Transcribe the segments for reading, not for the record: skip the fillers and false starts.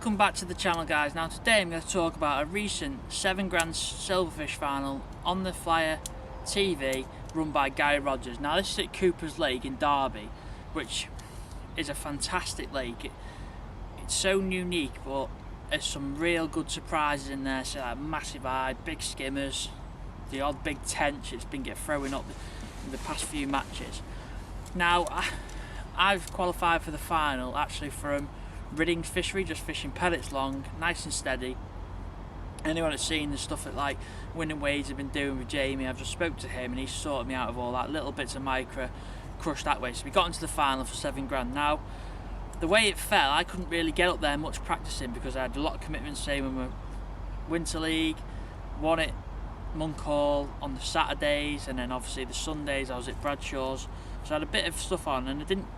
Welcome back to the channel, guys. Now today I'm going to talk about a recent 7 grand silverfish final on the Flyer TV run by Gary Rogers. Now this is at Cooper's Lake in Derby, which is a fantastic lake. It's so unique, but there's some real good surprises in there. So like massive eye, big skimmers, the odd big tench it's been throwing up in the past few matches. Now I've qualified for the final actually from Riddings Fishery, just fishing pellets long, nice and steady. Anyone that's seen the stuff that like Winning Waves have been doing with Jamie, I've just spoke to him and he's sorted me out of all that, little bits of micro crush that way. So we got into the final for 7 grand. Now the way it fell, I couldn't really get up there much practicing because I had a lot of commitments, same with my Winter League, won it Monk Hall on the Saturdays, and then obviously the Sundays I was at Bradshaw's, so I had a bit of stuff on and I didn't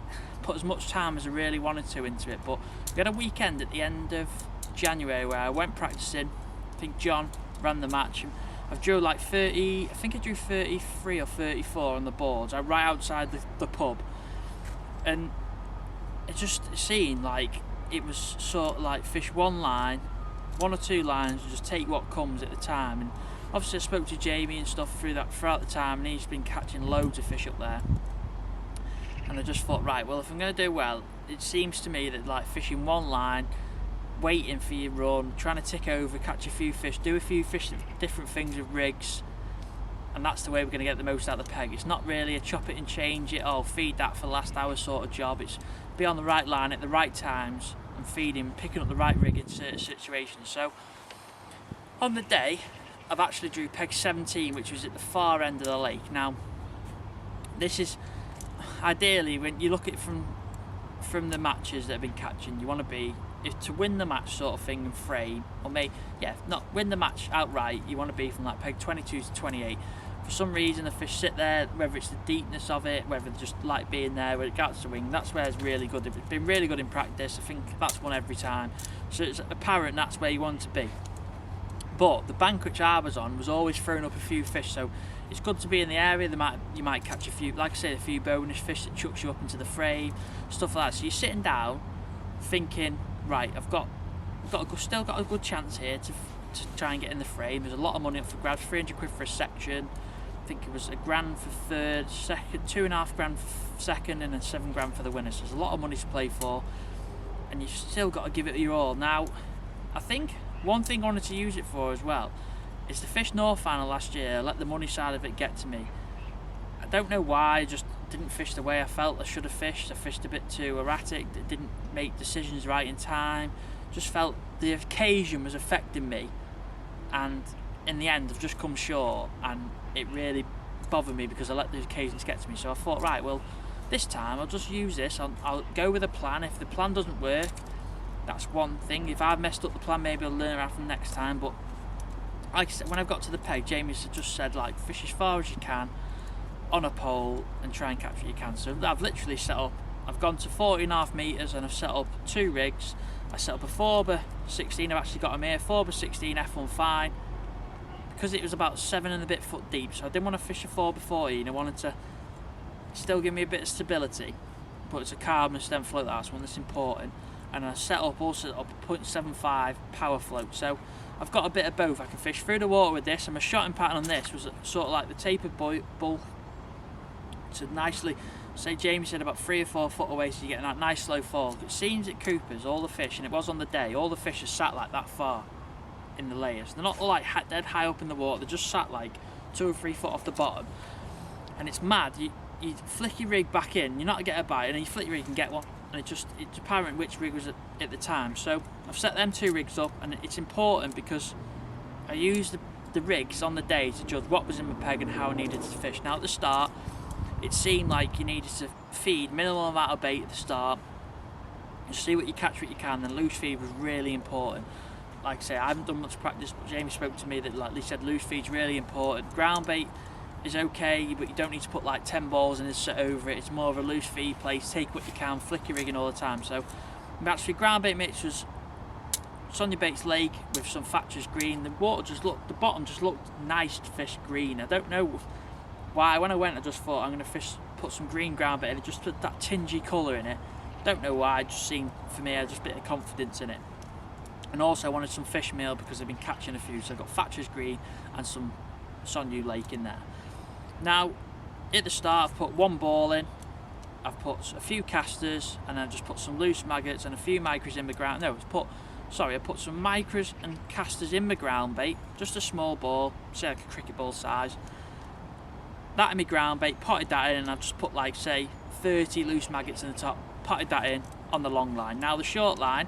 put as much time as I really wanted to into it. But we had a weekend at the end of January where I went practicing. I think John ran the match. I drew like 30, I think I drew 33 or 34 on the boards. I right outside the pub, and it just seemed like it was sort of like fish one line, 1 or 2 lines, and just take what comes at the time. And obviously I spoke to Jamie and stuff throughout the time, and he's been catching loads of fish up there. And I just thought, right, well, if I'm going to do well, it seems to me that like fishing one line, waiting for your run, trying to tick over, catch a few fish, do a few fish, different things with rigs, and that's the way we're going to get the most out of the peg. It's not really a chop it and change it, or feed that for the last hour sort of job. It's be on the right line at the right times and feeding, picking up the right rig in certain situations. So on the day, I've actually drew peg 17, which was at the far end of the lake. Now this is ideally, when you look at it from the matches that I've been catching, you want to be, if to win the match sort of thing and frame, or not win the match outright, you want to be from like peg 22 to 28. For some reason the fish sit there, whether it's the deepness of it, whether they just like being there where it gets the wing, that's where it's really good. It's been really good in practice. I think that's won every time, so it's apparent that's where you want to be. But the bank which I was on was always throwing up a few fish, so it's good to be in the area. You might catch a few, like I said, a few bonus fish that chucks you up into the frame, stuff like that. So you're sitting down thinking, right, still got a good chance here to try and get in the frame. There's a lot of money up for grabs, 300 quid for a section. I think it was £1 grand for third, second, 2.5 grand for second, and then 7 grand for the winner. So there's a lot of money to play for, and you've still got to give it your all. Now, I think one thing I wanted to use it for as well is the Fish North final last year. I let the money side of it get to me. I don't know why, I just didn't fish the way I felt I should have fished. I fished a bit too erratic, didn't make decisions right in time. Just felt the occasion was affecting me, and in the end I've just come short, and it really bothered me because I let the occasions get to me. So I thought, right, well, this time I'll just use this. I'll go with a plan. If the plan doesn't work, that's one thing. If I've messed up the plan, maybe I'll learn it from next time. But like I said, when I've got to the peg, Jamie's just said, like, fish as far as you can on a pole and try and catch what you can. So I've literally set up, I've gone to 40.5 metres and I've set up 2 rigs. I set up a 4x 16, I've actually got them here, 4x 16 F1 fine, because it was about 7 and a bit foot deep, so I didn't want to fish a 4x 14. I wanted to still give me a bit of stability, but it's a carbon stem float, that's one that's important. And I set up also up a 0.75 power float, so I've got a bit of both. I can fish through the water with this, and my shotting pattern on this was sort of like the tapered bull to nicely, say Jamie said, about 3 or 4 foot away, so you get that nice slow fall. It seems at Cooper's, all the fish, and it was on the day, all the fish are sat like that far in the layers. They're not like dead high up in the water, they're just sat like 2 or 3 foot off the bottom. And it's mad, you flick your rig back in, you're not going to get a bite, and then you flick your rig and get one. And it's apparent which rig was at the time. So I've set them 2 rigs up, and it's important because I used the rigs on the day to judge what was in my peg and how I needed to fish. Now at the start, it seemed like you needed to feed minimal amount of bait at the start, and see what you catch, what you can. Then loose feed was really important. Like I say, I haven't done much practice, but Jamie spoke to me that, like he said, loose feed's really important. Ground bait is okay, but you don't need to put like 10 balls in and sit over it. It's more of a loose feed place, take what you can, flick your rigging all the time. So actually ground bait mix was Sonia Bates Lake with some Thatcher's green. The bottom just looked nice to fish green. I don't know why, when I went I just thought I'm going to put some green ground bait in it, just put that tingy colour in it. Don't know why, it just seemed, for me, I had just a bit of confidence in it. And also I wanted some fish meal because I've been catching a few, so I've got Thatcher's Green and some Sonyu Lake in there. Now, at the start I've put one ball in, I've put a few casters, and I've just put some loose maggots and a few micros in the ground. No, I put some micros and casters in my ground bait, just a small ball, say like a cricket ball size. That in my ground bait, potted that in, and I've just put like say 30 loose maggots in the top, potted that in on the long line. Now the short line,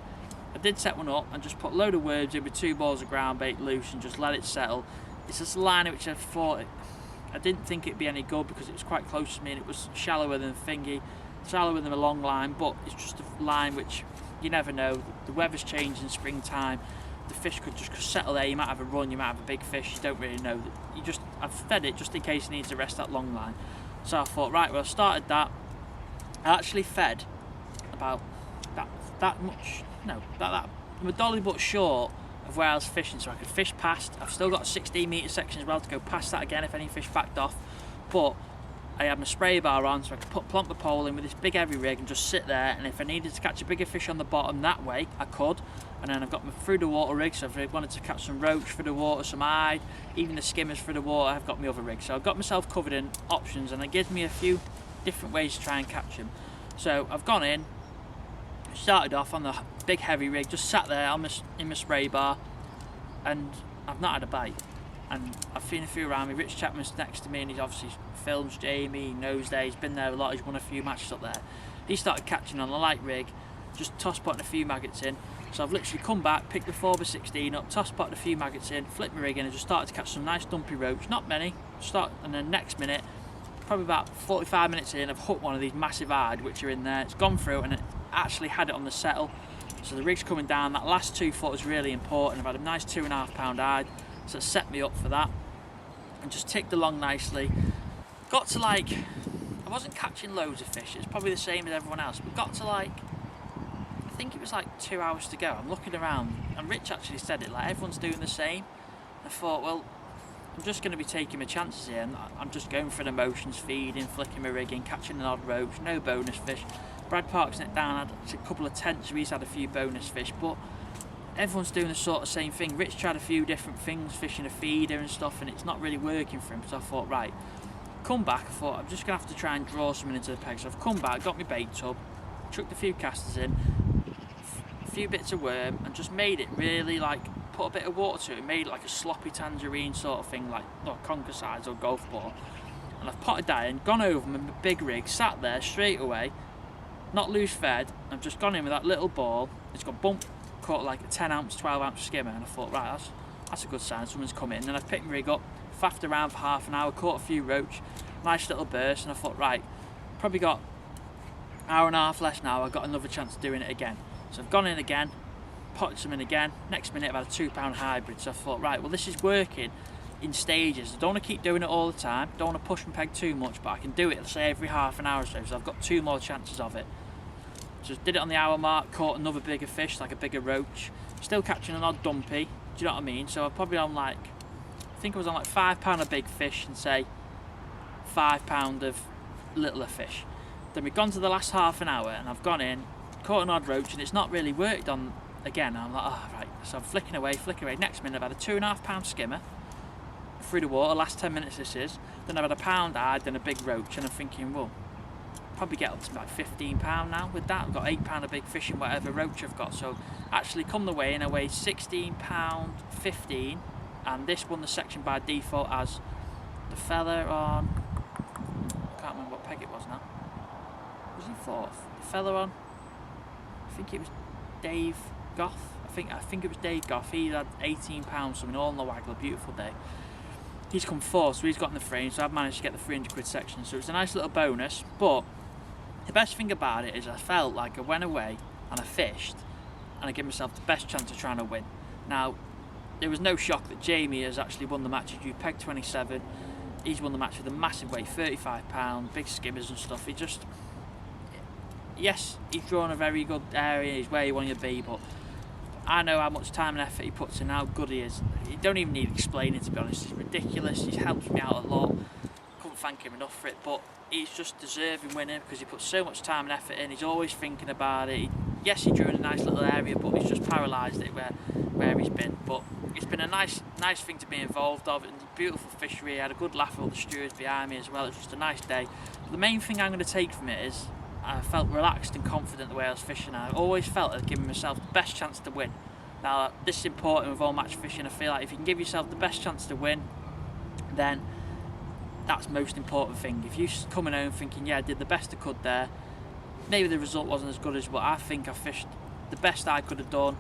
I did set one up and just put a load of worms in with 2 balls of ground bait loose and just let it settle. It's this line which I didn't think it'd be any good because it was quite close to me and it was shallower than shallower than a long line, but it's just a line which you never know. The weather's changed in springtime, the fish could just settle there, you might have a run, you might have a big fish, you don't really know. I've fed it just in case it needs to rest that long line. So I thought, right, well I started that. I actually fed about I'm a dolly but short of where I was fishing, so I could fish past. I've still got a 16 metre section as well to go past that again if any fish backed off, but I had my spray bar on so I could plonk the pole in with this big heavy rig and just sit there, and if I needed to catch a bigger fish on the bottom that way I could. And then I've got my through the water rig, so if I wanted to catch some roach through the water, some hide, even the skimmers through the water, I've got my other rig. So I've got myself covered in options, and it gives me a few different ways to try and catch them. So I've gone in, started off on the big heavy rig, just sat there in my spray bar, and I've not had a bite. And I've seen a few around me. Rich Chapman's next to me, and he's obviously films Jamie, he knows there, he's been there a lot, he's won a few matches up there. He started catching on a light rig, just toss potting a few maggots in. So I've literally come back, picked the 4x16 up, toss potted a few maggots in, flipped my rig in, and just started to catch some nice dumpy roach. Not many, and then next minute, probably about 45 minutes in, I've hooked one of these massive hide which are in there. It's gone through and it actually had it on the settle. So the rig's coming down. That last 2 foot is really important. I've had a nice 2.5 pound hide, so it set me up for that. And just ticked along nicely. Got to like, I wasn't catching loads of fish. It's probably the same as everyone else, but got to like, I think it was like 2 hours to go. I'm looking around, and Rich actually said it, like everyone's doing the same. I thought, well, I'm just going to be taking my chances here, and I'm just going for the motions, feeding, flicking my rig in, catching an odd roach, no bonus fish. Brad Parks net down, had a couple of tents where he's had a few bonus fish, but everyone's doing the sort of same thing. Rich tried a few different things, fishing a feeder and stuff, and it's not really working for him. So I thought, right, come back. I thought I'm just going to have to try and draw something into the peg. So I've come back, got my bait tub, chucked a few casters in, a few bits of worm, and just made it really like, put a bit of water to it, made it like a sloppy tangerine sort of thing, like conker size or golf ball. And I've potted that in, gone over with my big rig, sat there straight away, not loose fed. I've just gone in with that little ball. It's got bump, caught like a 10 ounce, 12 ounce skimmer, and I thought, right, that's a good sign, someone's come in. And then I've picked my rig up, faffed around for half an hour, caught a few roach, nice little burst, and I thought, right, probably got an hour and a half less now, I've got another chance of doing it again. So I've gone in again, potted some in again. Next minute I've had a 2 pound hybrid, so I thought, right, well this is working in stages. I don't want to keep doing it all the time, don't want to push my peg too much, but I can do it, say, every half an hour or so I've got 2 more chances of it. So did it on the hour mark, caught another bigger fish, like a bigger roach, still catching an odd dumpy, do you know what I mean? So I'm probably on like, I think I was on like £5 of big fish and say £5 of littler fish. Then we've gone to the last half an hour and I've gone in, caught an odd roach, and it's not really worked on again. I'm like, oh right, so I'm flicking away. Next minute I've had a 2.5 pound skimmer through the water, last 10 minutes this is. Then I've had a pound hide, then a big roach, and I'm thinking, well, probably get up to like £15 now with that. I've got £8 of big fish in whatever roach I've got. So actually come the way, and I weighed £16.15, and this won the section by default as the fella on, I can't remember what peg it was now. Was he fourth? The fella on, I think it was Dave Goff. I think it was Dave Goff. He had £18 something, all on the waggler, beautiful day. He's come fourth, so he's got in the frame, so I've managed to get the 300 quid section. So it's a nice little bonus, but the best thing about it is I felt like I went away and I fished and I gave myself the best chance of trying to win. Now, there was no shock that Jamie has actually won the match. He pegged 27. He's won the match with a massive weight, £35, big skimmers and stuff. Yes, he's drawn a very good area, he's where you want to be, but I know how much time and effort he puts in, how good he is. You don't even need explaining, to be honest. He's ridiculous, he's helped me out a lot. Couldn't thank him enough for it, but he's just deserving winning because he puts so much time and effort in. He's always thinking about it. Yes, he drew in a nice little area, but he's just paralysed it where he's been. But it's been a nice thing to be involved of. And beautiful fishery. I had a good laugh with all the stewards behind me as well. It was just a nice day. But the main thing I'm going to take from it is I felt relaxed and confident the way I was fishing. I always felt I'd given myself the best chance to win. Now, this is important with all match fishing. I feel like if you can give yourself the best chance to win, then that's the most important thing. If you're coming home thinking, yeah, I did the best I could there, maybe the result wasn't as good as what I think I fished the best I could have done.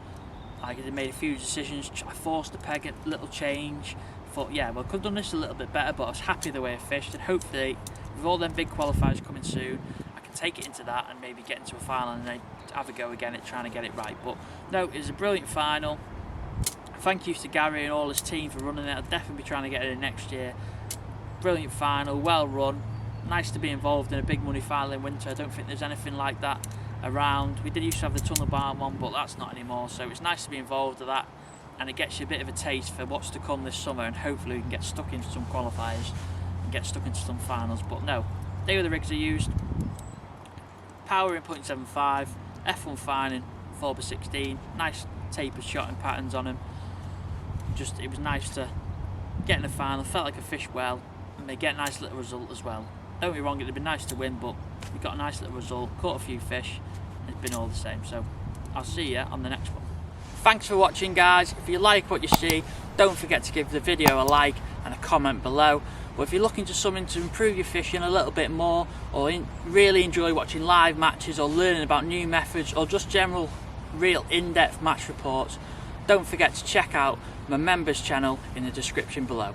I made a few decisions. I forced the peg a little change. Thought, yeah, well, I could have done this a little bit better, but I was happy the way I fished, and hopefully, with all them big qualifiers coming soon, I can take it into that and maybe get into a final and then have a go again at trying to get it right. But no, it was a brilliant final. Thank you to Gary and all his team for running it. I'll definitely be trying to get it in next year. Brilliant final, well run. Nice to be involved in a big money final in winter. I don't think there's anything like that around. We did used to have the Tunnelbaum one, but that's not anymore. So it's nice to be involved with that, and it gets you a bit of a taste for what's to come this summer, and hopefully we can get stuck into some qualifiers and get stuck into some finals. But no, they were the rigs I used. Power in 0.75, F1 fining 4x16, nice tapered shotting patterns on them. Just, it was nice to get in the final, felt like I fished well, and they get a nice little result as well. Don't get me wrong, it'd been nice to win, but we got a nice little result, caught a few fish, and it's been all the same. So I'll see you on the next one. Thanks for watching, guys. If you like what you see, don't forget to give the video a like and a comment below. But if you're looking for something to improve your fishing a little bit more, or really enjoy watching live matches, or learning about new methods, or just general real in-depth match reports, don't forget to check out my members channel in the description below.